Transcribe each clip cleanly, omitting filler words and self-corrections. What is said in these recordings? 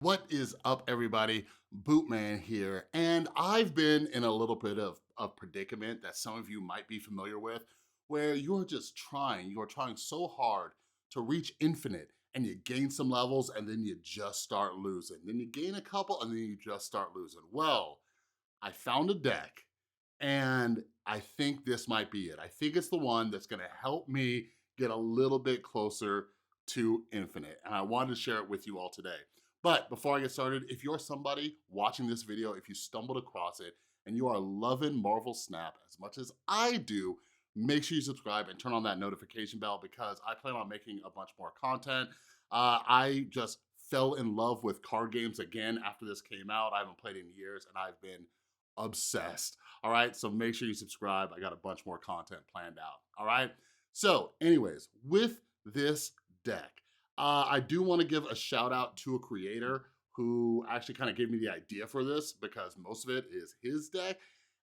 What is up, everybody? Bootman here, and I've been in a little bit of a predicament that some of you might be familiar with, where you are trying so hard to reach infinite, and you gain some levels, and then you just start losing. Then you gain a couple, and then you just start losing. Well, I found a deck, and I think this might be it. I think it's the one that's gonna help me get a little bit closer to infinite, and I wanted to share it with you all today. But before I get started, if you're somebody watching this video, if you stumbled across it and you are loving Marvel Snap as much as I do, make sure you subscribe and turn on that notification bell because I plan on making a bunch more content. I just fell in love with card games again after this came out. I haven't played in years and I've been obsessed. All right, so make sure you subscribe. I got a bunch more content planned out. All right, so anyways, with this deck, I do want to give a shout out to a creator who actually kind of gave me the idea for this because most of it is his deck.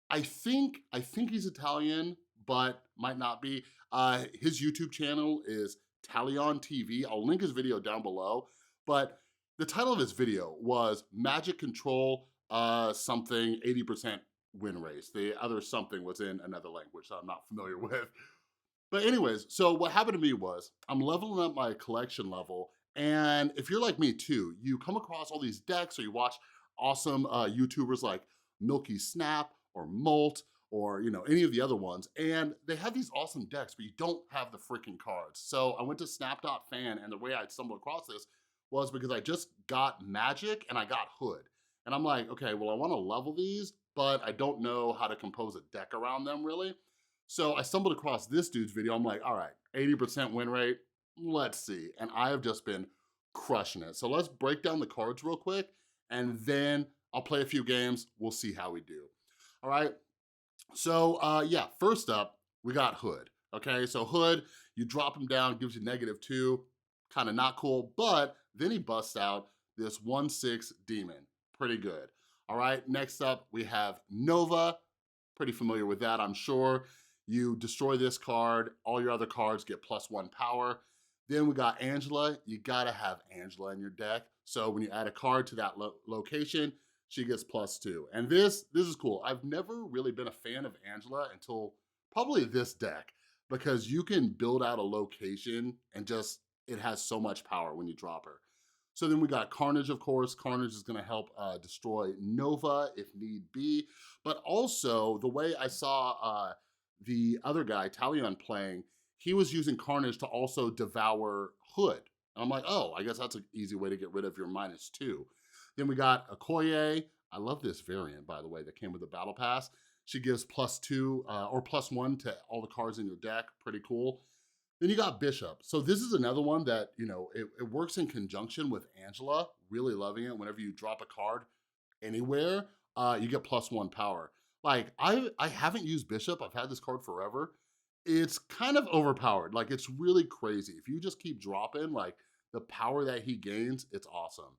I think he's Italian, but might not be. His YouTube channel is Talion TV. I'll link his video down below. But the title of his video was Magic Control something 80% win race. The other something was in another language that I'm not familiar with. But anyways, so what happened to me was I'm leveling up my collection level, and if you're like me too, you come across all these decks or you watch awesome YouTubers like Milky Snap or Molt or any of the other ones, and they have these awesome decks, but you don't have the freaking cards. So I went to Snap.fan, and the way I stumbled across this was because I just got Magic and I got Hood. And I'm like, okay, well, I want to level these, but I don't know how to compose a deck around them really. So I stumbled across this dude's video. I'm like, all right, 80% win rate, let's see. And I have just been crushing it. So let's break down the cards real quick, and then I'll play a few games. We'll see how we do. All right. So yeah, first up, we got Hood. Okay, so Hood, you drop him down, gives you -2, kind of not cool, but then he busts out this 1/6 demon. Pretty good. All right, next up, we have Nova. Pretty familiar with that, I'm sure. You destroy this card, all your other cards get +1 power. Then we got Angela. You gotta have Angela in your deck. So when you add a card to that location, she gets +2. And this is cool. I've never really been a fan of Angela until probably this deck because you can build out a location and just, it has so much power when you drop her. So then we got Carnage, of course. Carnage is gonna help destroy Nova if need be. But also, the way I saw the other guy, Talion, playing, he was using Carnage to also devour Hood. And I'm like, oh, I guess that's an easy way to get rid of your -2. Then we got Okoye. I love this variant, by the way, that came with the Battle Pass. She gives +2 or +1 to all the cards in your deck. Pretty cool. Then you got Bishop. So this is another one that, it works in conjunction with Angela. Really loving it. Whenever you drop a card anywhere, you get +1 power. Like, I haven't used Bishop. I've had this card forever. It's kind of overpowered. Like, it's really crazy. If you just keep dropping, like, the power that he gains, it's awesome.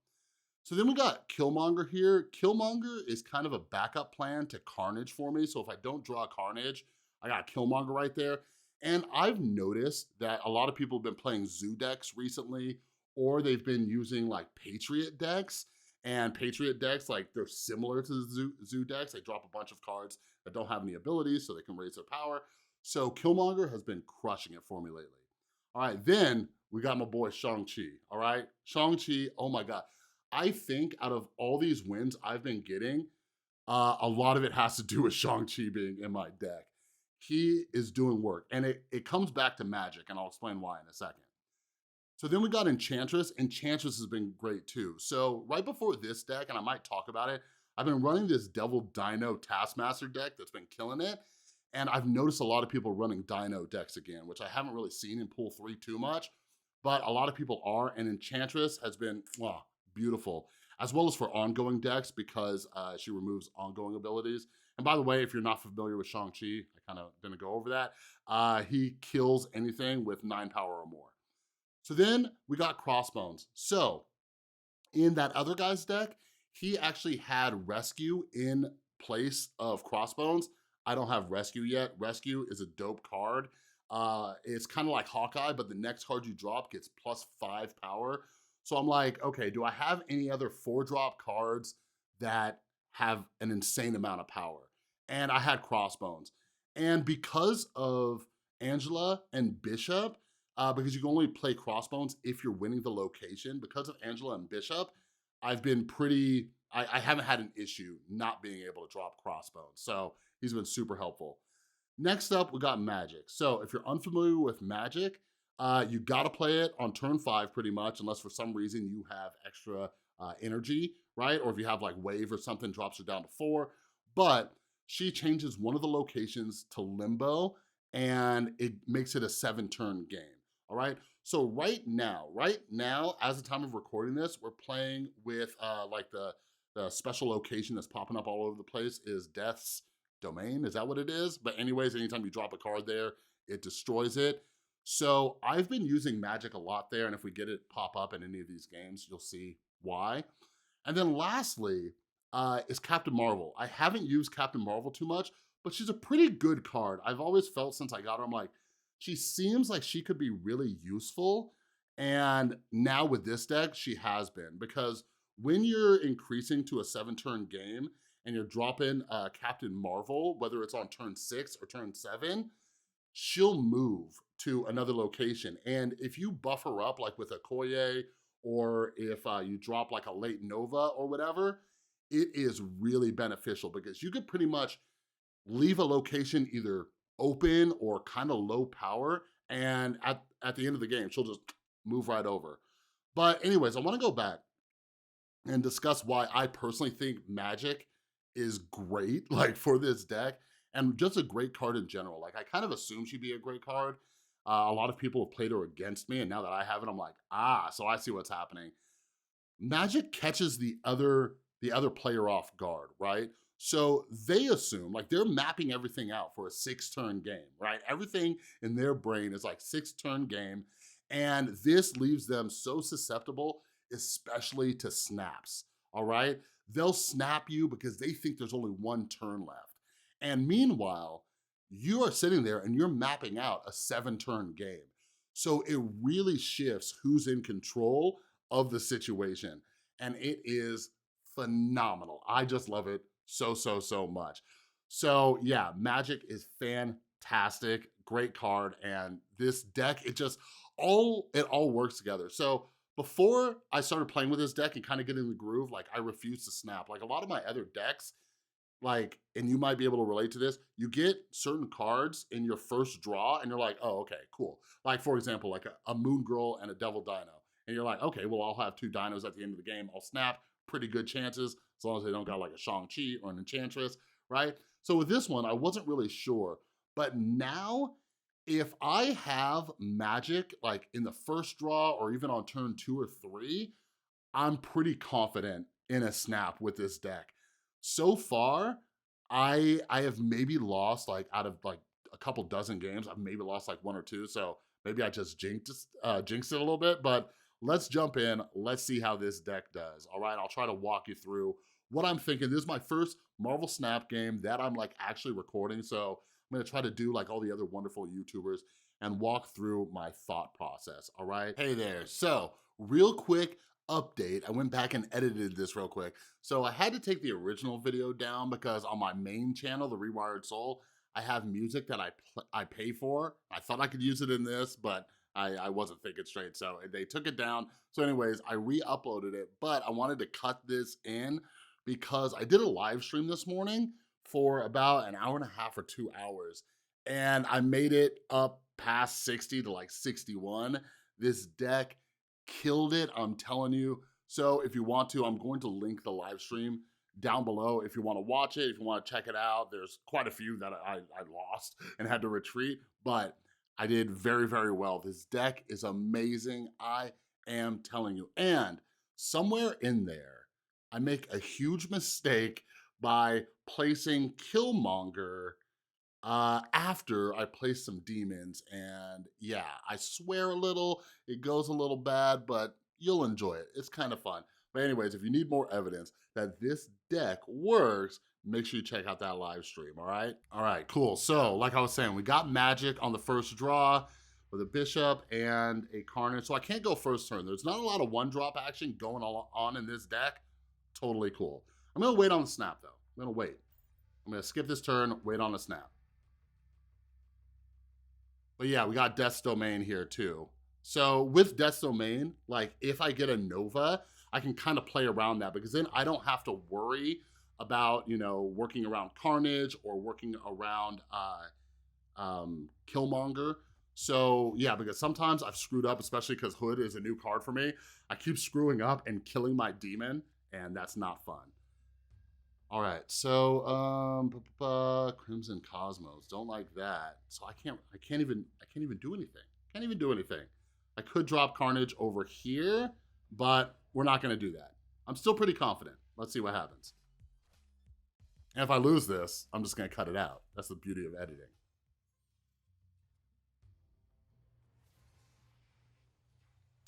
So then we got Killmonger here. Killmonger is kind of a backup plan to Carnage for me. So if I don't draw Carnage, I got Killmonger right there. And I've noticed that a lot of people have been playing Zoo decks recently, or they've been using like Patriot decks. And Patriot decks, like, they're similar to the Zoo decks. They drop a bunch of cards that don't have any abilities so they can raise their power. So Killmonger has been crushing it for me lately. All right, then we got my boy Shang-Chi, all right? Shang-Chi, oh my God. I think out of all these wins I've been getting, a lot of it has to do with Shang-Chi being in my deck. He is doing work, and it comes back to Magic, and I'll explain why in a second. So then we got Enchantress. Enchantress has been great too. So right before this deck, and I might talk about it, I've been running this Devil Dino Taskmaster deck that's been killing it. And I've noticed a lot of people running Dino decks again, which I haven't really seen in Pool 3 too much, but a lot of people are, and Enchantress has been beautiful, as well as for ongoing decks because she removes ongoing abilities. And by the way, if you're not familiar with Shang-Chi, I kind of didn't go over that, he kills anything with 9 power or more. So then we got Crossbones. So in that other guy's deck, he actually had Rescue in place of Crossbones. I don't have Rescue yet. Rescue is a dope card. It's kind of like Hawkeye, but the next card you drop gets +5 power. So I'm like, okay, do I have any other 4-drop cards that have an insane amount of power? And I had Crossbones. And because of Angela and Bishop, because you can only play Crossbones if you're winning the location, because of Angela and Bishop, I've been pretty, I haven't had an issue not being able to drop Crossbones. So he's been super helpful. Next up, we got Magik. So if you're unfamiliar with Magik, you gotta play it on turn 5 pretty much, unless for some reason you have extra energy, right? Or if you have like wave or something, drops her down to 4. But she changes one of the locations to limbo and it makes it a 7-turn game, all right? So right now, as the time of recording this, we're playing with like the special location that's popping up all over the place is Death's Domain. Is that what it is? But anyways, anytime you drop a card there, it destroys it. So I've been using Magik a lot there, and if we get it pop up in any of these games, you'll see why. And then lastly is Captain Marvel. I haven't used Captain Marvel too much, but she's a pretty good card. I've always felt since I got her, I'm like, she seems like she could be really useful. And now with this deck, she has been, because when you're increasing to a 7-turn game and you're dropping Captain Marvel, whether it's on turn 6 or turn 7, she'll move to another location. And if you buff her up like with a Koye, or if you drop like a late Nova or whatever, it is really beneficial because you could pretty much leave a location either open or kind of low power, and at the end of the game, she'll just move right over. But anyways, I wanna go back and discuss why I personally think Magik is great, like for this deck, and just a great card in general. Like I kind of assumed she'd be a great card. A lot of people have played her against me, and now that I have it, I'm like, so I see what's happening. Magik catches the other player off guard, right? So they assume, like they're mapping everything out for a 6-turn game, right? Everything in their brain is like 6-turn game, and this leaves them so susceptible, especially to snaps, all right? They'll snap you because they think there's only 1 turn left. And meanwhile, you are sitting there and you're mapping out a 7-turn game. So it really shifts who's in control of the situation. And it is phenomenal. I just love it so, so, so much. So yeah, Magik is fantastic, great card. And this deck, it all works together. So before I started playing with this deck and kind of getting in the groove, like I refuse to snap. Like a lot of my other decks, like, and you might be able to relate to this, you get certain cards in your first draw and you're like, oh, okay, cool. Like for example, like a Moon Girl and a Devil Dino. And you're like, okay, well, I'll have 2 dinos at the end of the game. I'll snap, pretty good chances, as long as they don't got like a Shang-Chi or an Enchantress, right? So with this one, I wasn't really sure. But now, if I have Magik like in the first draw or even on turn 2 or 3, I'm pretty confident in a snap with this deck. So far, I have maybe lost like out of like a couple dozen games, I've maybe lost like 1 or 2. So maybe I just jinxed it a little bit, but let's jump in. Let's see how this deck does. All right, I'll try to walk you through what I'm thinking. This is my first Marvel Snap game that I'm like actually recording. So I'm gonna try to do like all the other wonderful YouTubers and walk through my thought process, all right? Hey there, so real quick update. I went back and edited this real quick. So I had to take the original video down because on my main channel, The Rewired Soul, I have music that I pay for. I thought I could use it in this, but I wasn't thinking straight, so they took it down. So anyways, I re-uploaded it, but I wanted to cut this in because I did a live stream this morning for about an hour and a half or 2 hours, and I made it up past 60 to like 61. This deck killed it, I'm telling you. So if you want to, I'm going to link the live stream down below if you want to watch it, if you want to check it out. There's quite a few that I lost and had to retreat, but I did very, very well. This deck is amazing, I am telling you. And somewhere in there, I make a huge mistake by placing Killmonger after I place some demons, and yeah, I swear a little, it goes a little bad, but you'll enjoy it. It's kind of fun. But anyways, if you need more evidence that this deck works, make sure you check out that live stream, all right? All right, cool. So like I was saying, we got Magik on the first draw. with a bishop and a carnage. So I can't go first turn. There's not a lot of one-drop action going on in this deck. Totally cool. I'm going to wait on the snap, though. I'm going to wait. I'm going to skip this turn, wait on the snap. But yeah, we got Death's Domain here, too. So with Death's Domain, like, if I get a Nova, I can kind of play around that, because then I don't have to worry about, you know, working around Carnage or working around Killmonger. So yeah, because sometimes I've screwed up, especially because Hood is a new card for me. I keep screwing up and killing my demon, and that's not fun. All right, so Crimson Cosmos, don't like that. So I can't even do anything. Can't even do anything. I could drop Carnage over here, but we're not going to do that. I'm still pretty confident. Let's see what happens. And if I lose this, I'm just going to cut it out. That's the beauty of editing.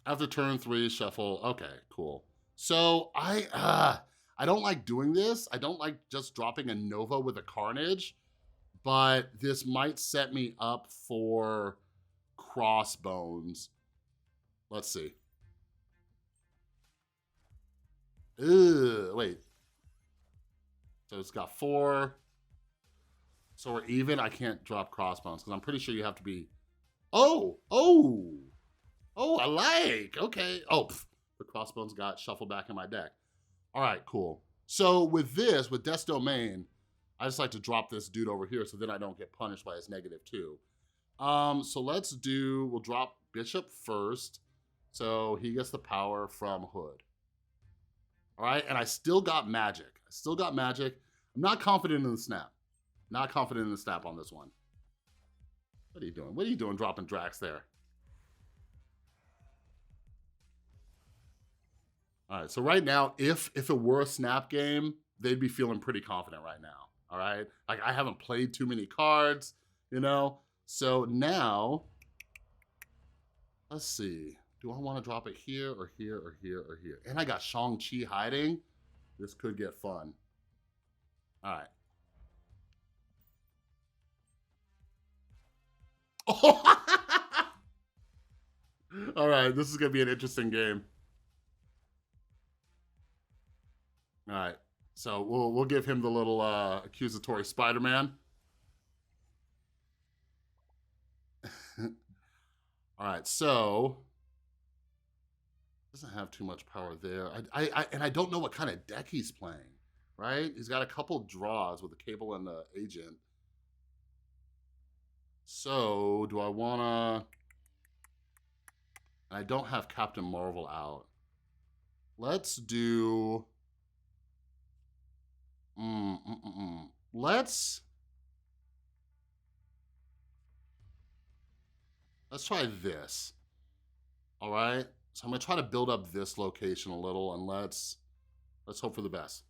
After turn 3, shuffle. Okay, cool. So I don't like doing this. I don't like just dropping a Nova with a Carnage, but this might set me up for Crossbones. Let's see. Wait. So it's got 4. So we're even. I can't drop Crossbones because I'm pretty sure you have to be. Oh, I like. Okay. Oh, the Crossbones got shuffled back in my deck. All right, cool. So with this, with Death's Domain, I just like to drop this dude over here so then I don't get punished by his -2. So we'll drop Bishop first. So he gets the power from Hood. All right, and I still got Magik. I'm not confident in the snap. Not confident in the snap on this one. What are you doing? What are you doing dropping Drax there? All right, so right now, if it were a snap game, they'd be feeling pretty confident right now, all right? Like, I haven't played too many cards, you know? So now, let's see. Do I want to drop it here or here or here or here? And I got Shang-Chi hiding. This could get fun. All right. All right, this is going to be an interesting game. All right, so we'll give him the little accusatory Spider-Man. All right, so doesn't have too much power there. And I don't know what kind of deck he's playing, right? He's got a couple draws with the Cable and the Agent. So do I wanna? I don't have Captain Marvel out. Let's do. Let's try this. All right. So I'm gonna try to build up this location a little, and let's hope for the best.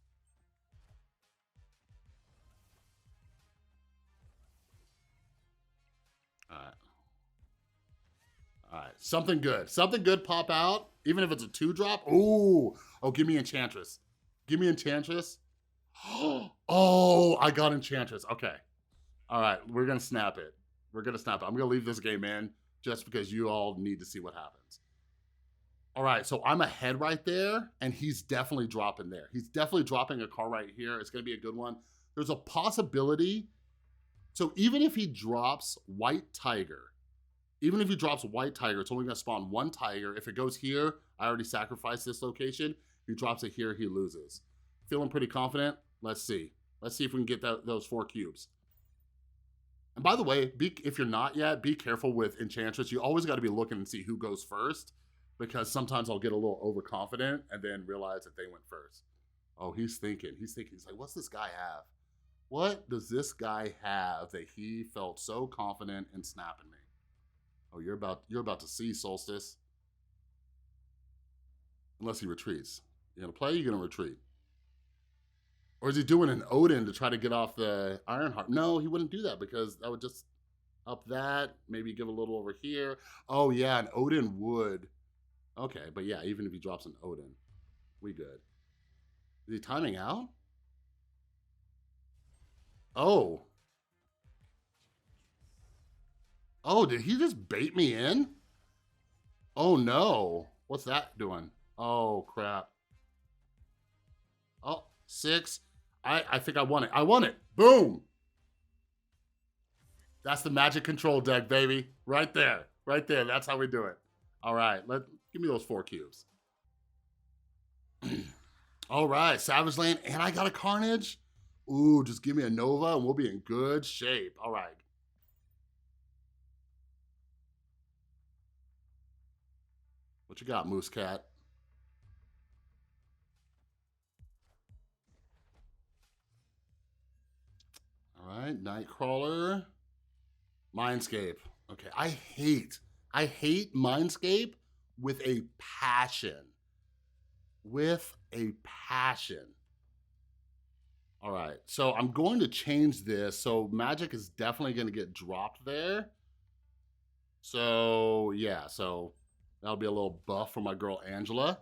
All right. All right. Something good. Something good pop out, even if it's a 2-drop. Ooh. Oh, give me Enchantress. Give me Enchantress. Oh, I got Enchantress. Okay. All right. We're gonna snap it. We're gonna snap it. I'm gonna leave this game in just because you all need to see what happens. All right, so I'm ahead right there, and he's definitely dropping there. He's definitely dropping a card right here. It's going to be a good one. There's a possibility. So even if he drops White Tiger, it's only going to spawn 1 Tiger. If it goes here, I already sacrificed this location. If he drops it here, he loses. Feeling pretty confident? Let's see. Let's see if we can get those 4 cubes. And by the way, if you're not yet, be careful with Enchantress. You always got to be looking and see who goes first, because sometimes I'll get a little overconfident and then realize that they went first. Oh, he's thinking. He's like, what's this guy have? What does this guy have that he felt so confident in snapping me? Oh, you're about to see Solstice. Unless he retreats. You're gonna play, you're gonna retreat. Or is he doing an Odin to try to get off the Ironheart? No, he wouldn't do that, because that would just up that, maybe give a little over here. Oh yeah, an Odin would. Okay, but yeah, even if he drops an Odin, we good. Is he timing out? Oh. Oh, did he just bait me in? Oh no. What's that doing? Oh crap. Oh, 6. I think I won it. I won it. Boom. That's the magic control deck, baby. Right there. Right there. That's how we do it. All right. Give me those 4 cubes. All right. Savage Land, and I got a Carnage. Ooh, just give me a Nova and we'll be in good shape. All right. What you got, Moose Cat? All right. Nightcrawler. Mindscape. Okay. I hate Mindscape with a passion. With a passion. All right, so I'm going to change this. So Magik is definitely going to get dropped there. So yeah, so that'll be a little buff for my girl Angela.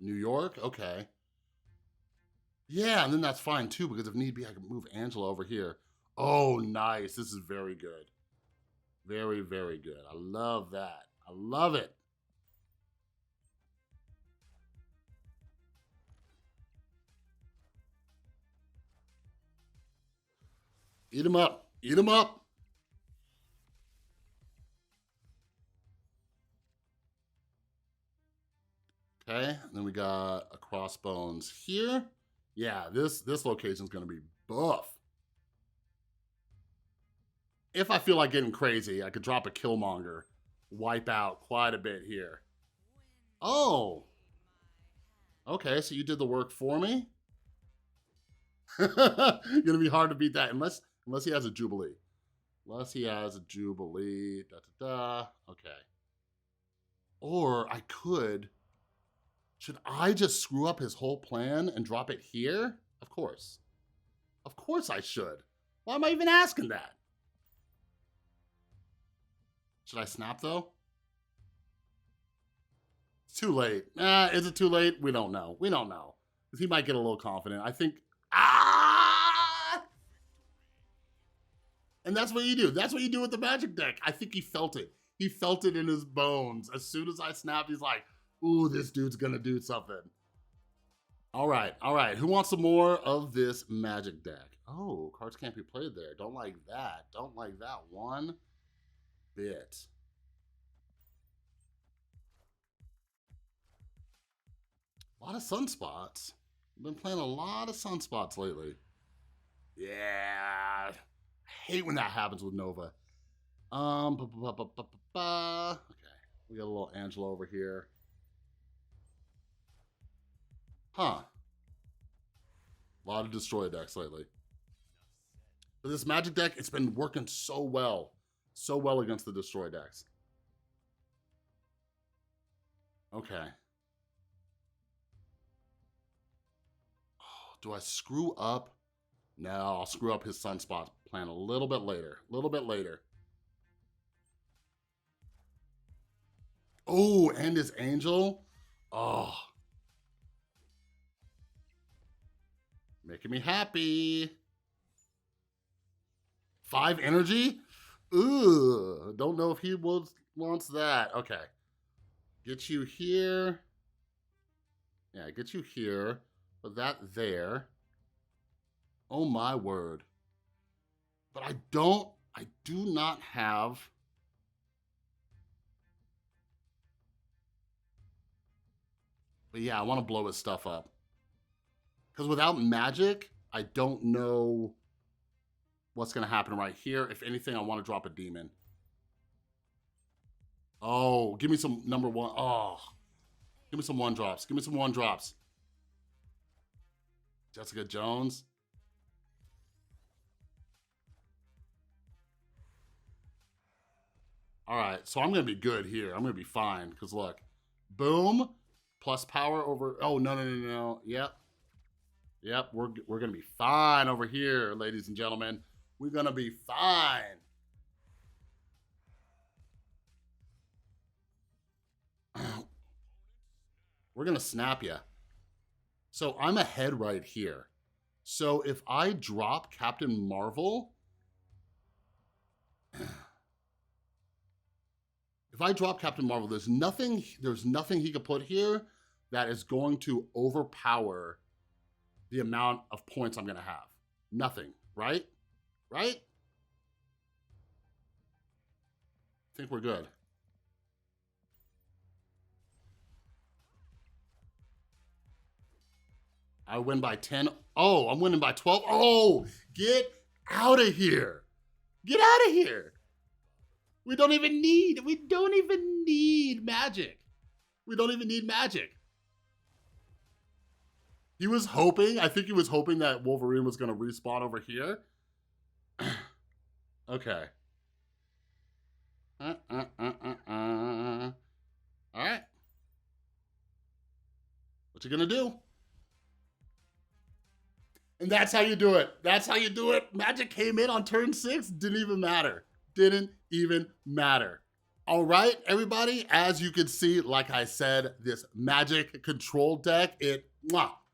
New York, okay. Yeah, and then that's fine too, because if need be, I can move Angela over here. Oh, nice. This is very good. Very, very good. I love that. I love it. Eat him up. Eat him up. Okay, and then we got a crossbones here. Yeah, this location is going to be buff. If I feel like getting crazy, I could drop a Killmonger, wipe out quite a bit here. Oh, okay, so you did the work for me? Gonna be hard to beat that unless he has a Jubilee. Unless he has a Jubilee. Da da da. Okay. Or I could. Should I just screw up his whole plan and drop it here? Of course. Of course I should. Why am I even asking that? Should I snap though? It's too late. Is it too late? We don't know. We don't know. Because he might get a little confident. I think. Ah! And that's what you do. That's what you do with the Magic deck. I think he felt it. He felt it in his bones. As soon as I snapped, he's like, ooh, this dude's going to do something. All right. All right. Who wants some more of this Magic deck? Oh, cards can't be played there. Don't like that. Don't like that one bit. A lot of sunspots. I've been playing a lot of sunspots lately. Yeah. I hate when that happens with Nova. Okay. We got a little Angela over here. Huh. A lot of destroy decks lately. But this Magic deck, it's been working so well. So well against the destroy decks. Okay. Do I screw up? No, I'll screw up his Sunspot plan a little bit later. A little bit later. Oh, and his Angel? Oh. Making me happy. 5 energy? Ooh, don't know if he wants that. Okay. Get you here. Yeah, get you here. Put that there. Oh my word. But I do not have. But yeah, I want to blow his stuff up. Because without Magik, I don't know what's going to happen right here. If anything, I want to drop a demon. Oh, give me some number 1. Oh, give me some 1-drops. Give me some 1-drops. Jessica Jones. All right, so I'm going to be good here. I'm going to be fine. Because look, boom, plus power over. Oh, no, no, no, no. Yep. Yep, we're going to be fine over here, ladies and gentlemen. We're going to be fine. We're going to snap you. So I'm ahead right here. So if I drop Captain Marvel, If I drop Captain Marvel, there's nothing he could put here that is going to overpower the amount of points I'm gonna have. Nothing, right? Right? I think we're good. I win by 10. Oh, I'm winning by 12. Oh, get out of here. Get out of here. We don't even need Magik. We don't even need Magik. He was hoping, I think he was hoping that Wolverine was going to respawn over here. Okay. All right. What you gonna do? And that's how you do it. That's how you do it. Magik came in on turn 6. Didn't even matter. Didn't even matter. All right, everybody, as you can see, like I said, this Magik control deck, it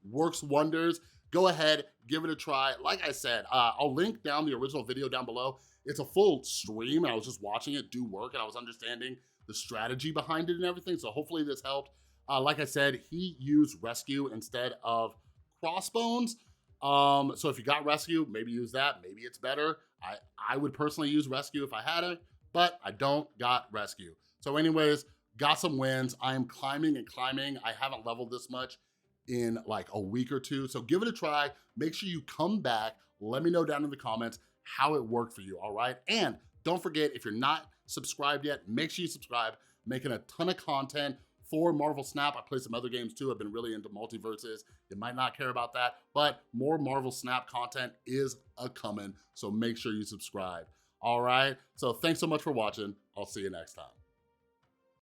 works wonders. Go ahead, give it a try. Like I said, I'll link down the original video down below. It's a full stream, and I was just watching it do work, and I was understanding the strategy behind it and everything, so hopefully this helped. Like I said, he used Rescue instead of Crossbones. So if you got Rescue, maybe use that. Maybe it's better. I would personally use Rescue if I had it, but I don't got Rescue. So anyways, got some wins. I am climbing and climbing. I haven't leveled this much in like a week or two. So give it a try. Make sure you come back. Let me know down in the comments how it worked for you, all right? And don't forget, if you're not subscribed yet, make sure you subscribe. Making a ton of content for Marvel Snap. I play some other games too. I've been really into multiverses. You might not care about that, but more Marvel Snap content is a-coming, so make sure you subscribe. All right, so thanks so much for watching. I'll see you next time.